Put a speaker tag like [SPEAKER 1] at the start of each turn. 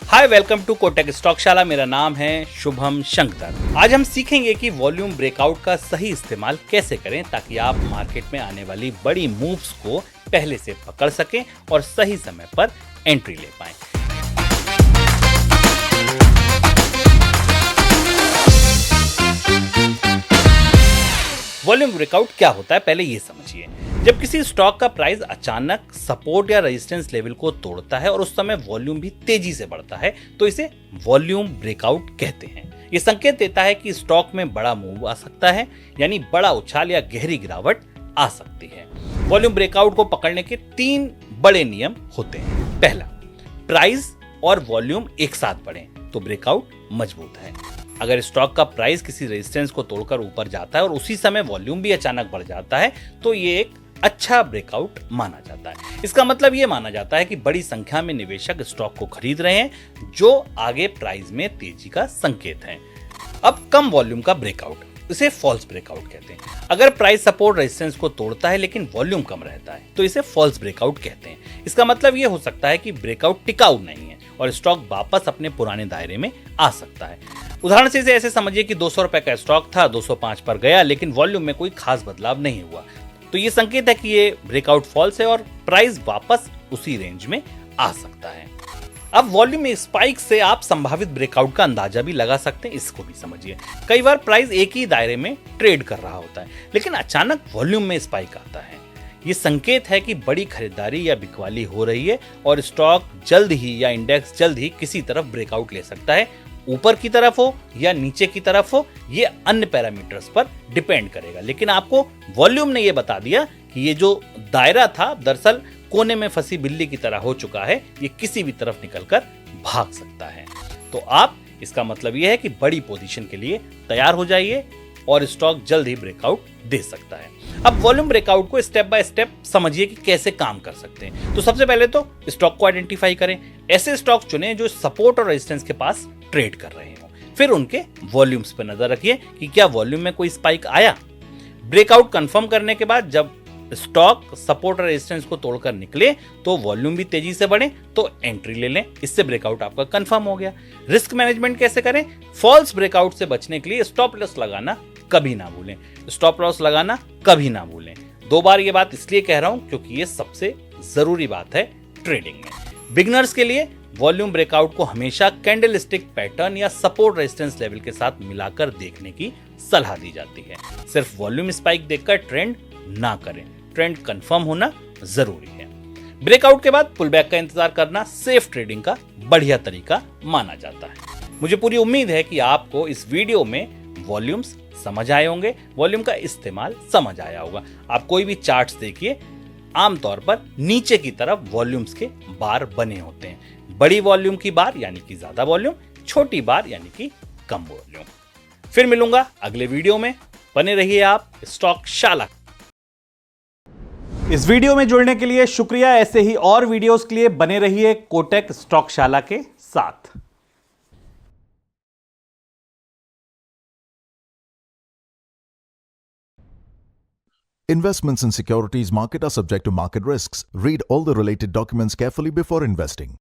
[SPEAKER 1] Hi, welcome to Kotak Stockshaala. मेरा नाम है शुभम शंकर। आज हम सीखेंगे कि वॉल्यूम ब्रेकआउट का सही इस्तेमाल कैसे करें ताकि आप मार्केट में आने वाली बड़ी मूव्स को पहले से पकड़ सकें और सही समय पर एंट्री ले पाएं। वॉल्यूम ब्रेकआउट क्या होता है, पहले ये समझिए। जब किसी स्टॉक का प्राइस अचानक सपोर्ट या रेजिस्टेंस लेवल को तोड़ता है और उस समय वॉल्यूम भी तेजी से बढ़ता है तो इसे वॉल्यूम ब्रेकआउट कहते हैं। ये संकेत देता है कि स्टॉक में बड़ा मूव आ सकता है, यानी बड़ा उछाल या गहरी गिरावट आ सकती है। वॉल्यूम ब्रेकआउट को पकड़ने के 3 बड़े नियम होते हैं। पहला, प्राइस और वॉल्यूम एक साथ बढ़े तो ब्रेकआउट मजबूत है। अगर स्टॉक का प्राइस किसी रेजिस्टेंस को तोड़कर ऊपर जाता है और उसी समय वॉल्यूम भी अचानक बढ़ जाता है तो ये एक अच्छा ब्रेकआउट माना जाता है। इसका मतलब ये माना जाता है कि बड़ी संख्या में निवेशक स्टॉक को खरीद रहे हैं, जो आगे प्राइस में तेजी का संकेत है। अब कम वॉल्यूम का ब्रेकआउट, इसे फॉल्स ब्रेकआउट कहते हैं। अगर प्राइस सपोर्ट रेजिस्टेंस को तोड़ता है लेकिन वॉल्यूम कम रहता है तो इसे फॉल्स ब्रेकआउट कहते हैं। इसका मतलब ये हो सकता है कि ब्रेकआउट टिकाऊ नहीं है और स्टॉक वापस अपने पुराने दायरे में आ सकता है। उदाहरण से इसे ऐसे समझिए कि 200 रुपए का स्टॉक था, 205 पर गया लेकिन वॉल्यूम में कोई खास बदलाव नहीं हुआ, तो ये संकेत है कि ये ब्रेकआउट फॉल्स है और प्राइस वापस उसी रेंज में आ सकता है। अब वॉल्यूम में स्पाइक से आप संभावित ब्रेकआउट का अंदाजा भी लगा सकते हैं, इसको भी समझिए। कई बार प्राइस एक ही दायरे में ट्रेड कर रहा होता है लेकिन अचानक वॉल्यूम में स्पाइक आता है। ये संकेत है कि बड़ी खरीदारी या बिकवाली हो रही है और स्टॉक जल्द ही या इंडेक्स जल्द ही किसी तरफ ब्रेकआउट ले सकता है। ऊपर की तरफ हो या नीचे की तरफ हो, ये अन्य पैरामीटर्स पर डिपेंड करेगा, लेकिन आपको वॉल्यूम ने ये बता दिया कि ये जो दायरा था दरअसल कोने में फंसी बिल्ली की तरह हो चुका है, ये किसी भी तरफ निकलकर भाग सकता है। तो आप, इसका मतलब ये है कि बड़ी पोजीशन के लिए तैयार हो जाइए और स्टॉक जल्द ही ब्रेकआउट दे सकता है। अब वॉल्यूम ब्रेकआउट को स्टेप बाय स्टेप समझिए कि कैसे काम कर सकते हैं। तो सबसे पहले तो स्टॉक को आइडेंटिफाई करें। ऐसे स्टॉक चुनें जो सपोर्ट और रेजिस्टेंस के पास ट्रेड कर रहे हो। फिर उनके वॉल्यूम्स पर नजर रखिए कि क्या वॉल्यूम में कोई स्पाइक आया। ब्रेकआउट कंफर्म करने के बाद जब स्टॉक सपोर्ट और रेजिस्टेंस को तोड़कर निकले तो वॉल्यूम भी तेजी से बढ़े तो एंट्री ले लें, इससे ब्रेकआउट आपका कंफर्म हो गया। रिस्क मैनेजमेंट कैसे करें? फॉल्स ब्रेकआउट से बचने के लिए स्टॉप लॉस लगाना कभी ना भूलें। स्टॉप लॉस लगाना कभी ना भूलें। 2 बार ये बात इसलिए कह रहा हूं क्योंकि ये सबसे जरूरी बात है ट्रेडिंग में। बिगनर्स के लिए वॉल्यूम ब्रेकआउट को हमेशा कैंडलस्टिक पैटर्न या सपोर्ट रेजिस्टेंस लेवल के साथ मिलाकर देखने की सलाह दी जाती है। सिर्फ वॉल्यूम स्पाइक देखकर ट्रेंड ना करें, ट्रेंड कंफर्म होना जरूरी है। ब्रेकआउट के बाद पुलबैक का इंतजार करना सेफ ट्रेडिंग का बढ़िया तरीका माना जाता है। मुझे पूरी उम्मीद है कि आपको इस वीडियो में वॉल्यूम्स समझ आए होंगे, वॉल्यूम का इस्तेमाल समझ आया होगा। आप कोई भी चार्ट्स देखिए, आमतौर पर नीचे की तरफ वॉल्यूम्स के बार बने होते हैं। बड़ी वॉल्यूम की बार यानी कि ज्यादा वॉल्यूम, छोटी बार यानी कि कम वॉल्यूम। फिर मिलूंगा अगले वीडियो में। बने रहिए आप स्टॉकशाला।
[SPEAKER 2] इस वीडियो में जुड़ने के लिए शुक्रिया। ऐसे ही और वीडियोस के लिए बने रहिए कोटक स्टॉकशाला के साथ।
[SPEAKER 3] Investments in securities market are subject to market risks. Read all the related documents carefully before investing.